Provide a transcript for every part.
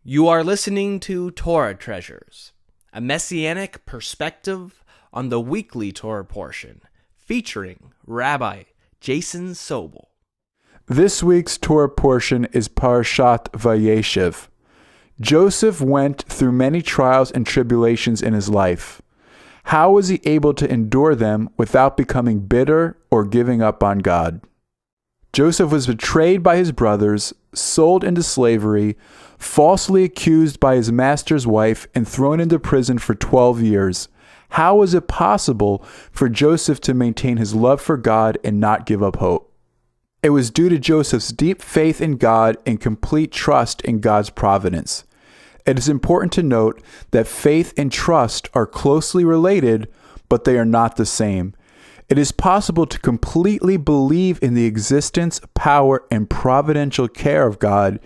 You are listening to Torah Treasures, a messianic perspective on the weekly Torah portion, featuring Rabbi Jason Sobel. This week's Torah portion is Parashat Vayyeshev. Joseph went through many trials and tribulations in his life. How was he able to endure them without becoming bitter or giving up on God? Joseph was betrayed by his brothers, sold into slavery, falsely accused by his master's wife, and thrown into prison for 12 years. How was it possible for Joseph to maintain his love for God and not give up hope? It was due to Joseph's deep faith in God and complete trust in God's providence. It is important to note that faith and trust are closely related, but they are not the same. It is possible to completely believe in the existence, power, and providential care of God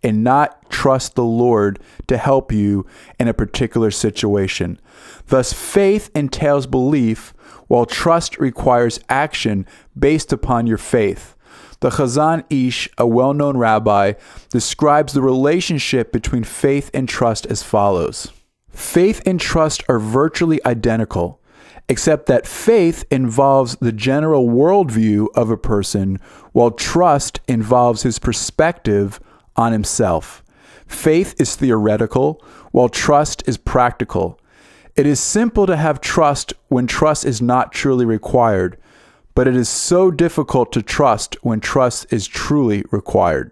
and not trust the Lord to help you in a particular situation. Thus, faith entails belief, while trust requires action based upon your faith. The Chazan Ish, a well-known rabbi, describes the relationship between faith and trust as follows. Faith and trust are virtually identical, except that faith involves the general worldview of a person, while trust involves his perspective on himself. Faith is theoretical, while trust is practical. It is simple to have trust when trust is not truly required, but it is so difficult to trust when trust is truly required.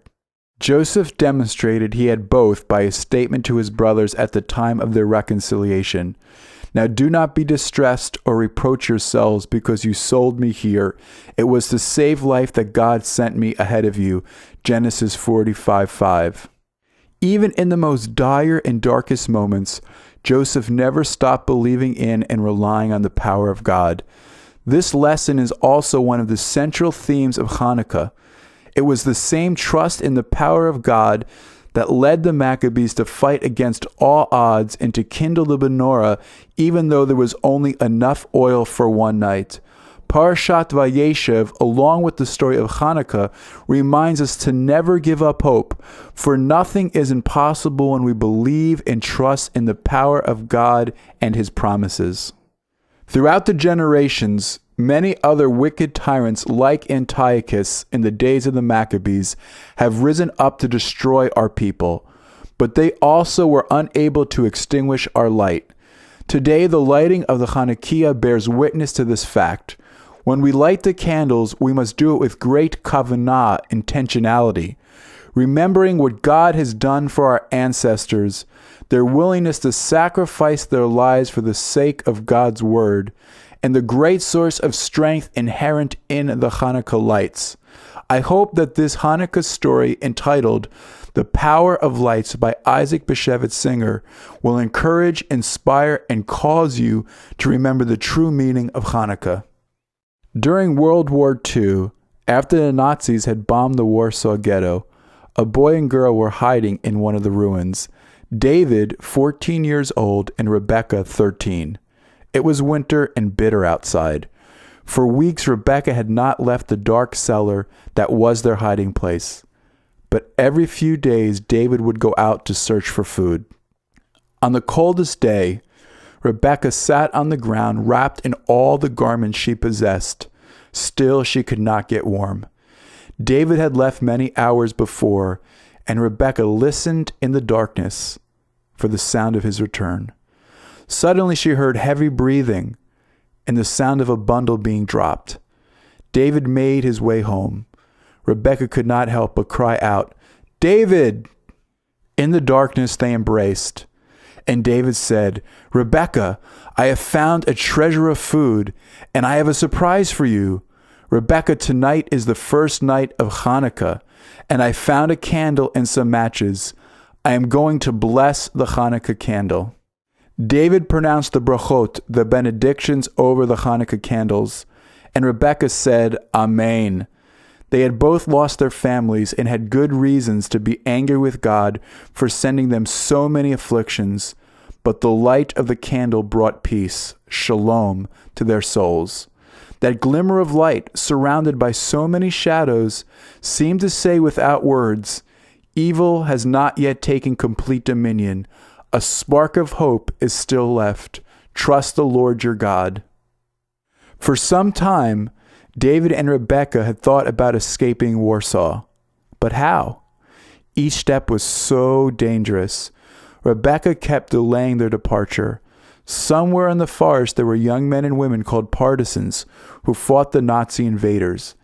Joseph demonstrated he had both by his statement to his brothers at the time of their reconciliation. Now do not be distressed or reproach yourselves because you sold me here. It was to save life that God sent me ahead of you. Genesis 45:5. Even in the most dire and darkest moments, Joseph never stopped believing in and relying on the power of God. This lesson is also one of the central themes of Hanukkah. It was the same trust in the power of God that led the Maccabees to fight against all odds and to kindle the menorah, even though there was only enough oil for one night. Parashat Vayyeshev, along with the story of Hanukkah, reminds us to never give up hope, for nothing is impossible when we believe and trust in the power of God and His promises. Throughout the generations, many other wicked tyrants like Antiochus in the days of the Maccabees have risen up to destroy our people, but they also were unable to extinguish our light. Today, the lighting of the Hanukkah bears witness to this fact. When we light the candles, we must do it with great kavanah, intentionality, remembering what God has done for our ancestors, their willingness to sacrifice their lives for the sake of God's word, and the great source of strength inherent in the Hanukkah lights. I hope that this Hanukkah story entitled The Power of Lights by Isaac Bashevis Singer will encourage, inspire, and cause you to remember the true meaning of Hanukkah. During World War II, after the Nazis had bombed the Warsaw Ghetto, a boy and girl were hiding in one of the ruins. David, 14 years old, and Rebecca, 13. It was winter and bitter outside. For weeks, Rebecca had not left the dark cellar that was their hiding place. But every few days, David would go out to search for food. On the coldest day, Rebecca sat on the ground wrapped in all the garments she possessed. Still, she could not get warm. David had left many hours before, and Rebecca listened in the darkness for the sound of his return. Suddenly she heard heavy breathing and the sound of a bundle being dropped. David made his way home. Rebecca could not help but cry out, "David!" In the darkness they embraced, and David said, "Rebecca, I have found a treasure of food, and I have a surprise for you. Rebecca, tonight is the first night of Hanukkah, and I found a candle and some matches. I am going to bless the Hanukkah candle." David pronounced the brachot, the benedictions over the Hanukkah candles, and Rebecca said, "Amen." They had both lost their families and had good reasons to be angry with God for sending them so many afflictions, but the light of the candle brought peace, shalom, to their souls. That glimmer of light, surrounded by so many shadows, seemed to say without words, Evil has not yet taken complete dominion. A spark of hope is still left. Trust the Lord your God. For some time, David and Rebekah had thought about escaping Warsaw. But how? Each step was so dangerous. Rebekah kept delaying their departure. Somewhere in the forest there were young men and women called partisans who fought the Nazi invaders.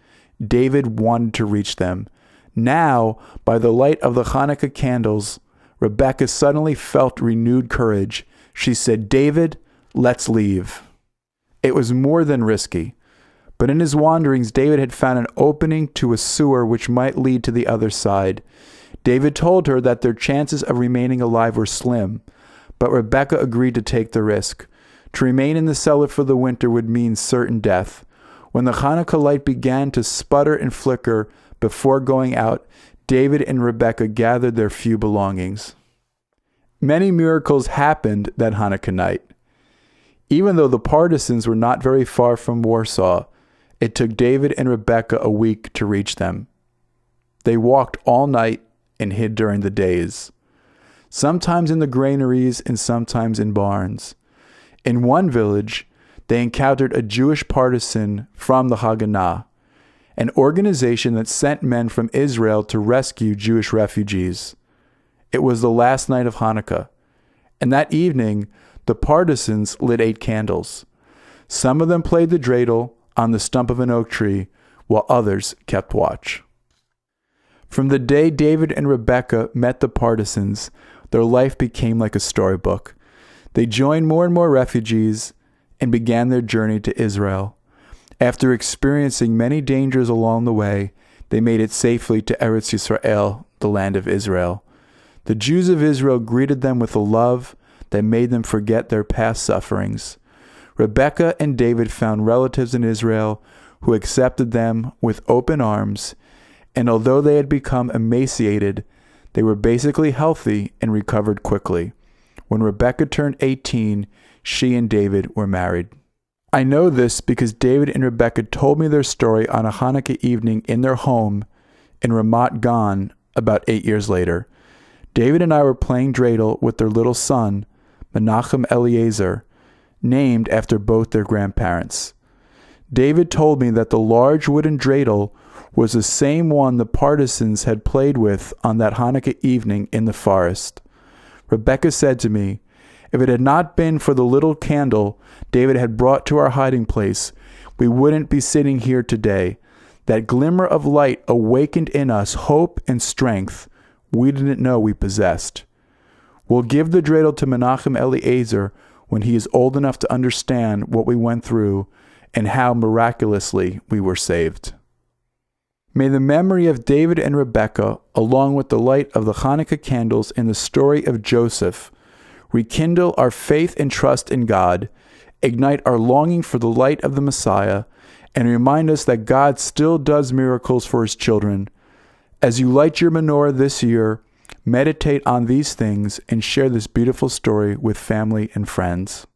David wanted to reach them. Now, by the light of the Hanukkah candles, Rebekah suddenly felt renewed courage. She said, "David, let's leave." It was more than risky, but in his wanderings, David had found an opening to a sewer which might lead to the other side. David told her that their chances of remaining alive were slim, but Rebekah agreed to take the risk. To remain in the cellar for the winter would mean certain death. When the Hanukkah light began to sputter and flicker before going out, David and Rebekah gathered their few belongings. Many miracles happened that Hanukkah night. Even though the partisans were not very far from Warsaw, it took David and Rebekah a week to reach them. They walked all night and hid during the days, sometimes in the granaries and sometimes in barns. In one village, they encountered a Jewish partisan from the Haganah, an organization that sent men from Israel to rescue Jewish refugees. It was the last night of Hanukkah, and that evening, the partisans lit 8 candles. Some of them played the dreidel on the stump of an oak tree, while others kept watch. From the day David and Rebekah met the partisans, their life became like a storybook. They joined more and more refugees and began their journey to Israel. After experiencing many dangers along the way, they made it safely to Eretz Yisrael, the land of Israel. The Jews of Israel greeted them with a love that made them forget their past sufferings. Rebekah and David found relatives in Israel who accepted them with open arms, and although they had become emaciated, they were basically healthy and recovered quickly. When Rebekah turned 18, she and David were married. I know this because David and Rebekah told me their story on a Hanukkah evening in their home in Ramat Gan about 8 years later. David and I were playing dreidel with their little son, Menachem Eliezer, named after both their grandparents. David told me that the large wooden dreidel was the same one the partisans had played with on that Hanukkah evening in the forest. Rebekah said to me, "If it had not been for the little candle David had brought to our hiding place, we wouldn't be sitting here today. That glimmer of light awakened in us hope and strength we didn't know we possessed. We'll give the dreidel to Menachem Eliezer when he is old enough to understand what we went through and how miraculously we were saved." May the memory of David and Rebekah, along with the light of the Hanukkah candles in the story of Joseph, rekindle our faith and trust in God, ignite our longing for the light of the Messiah, and remind us that God still does miracles for his children. As you light your menorah this year, meditate on these things and share this beautiful story with family and friends.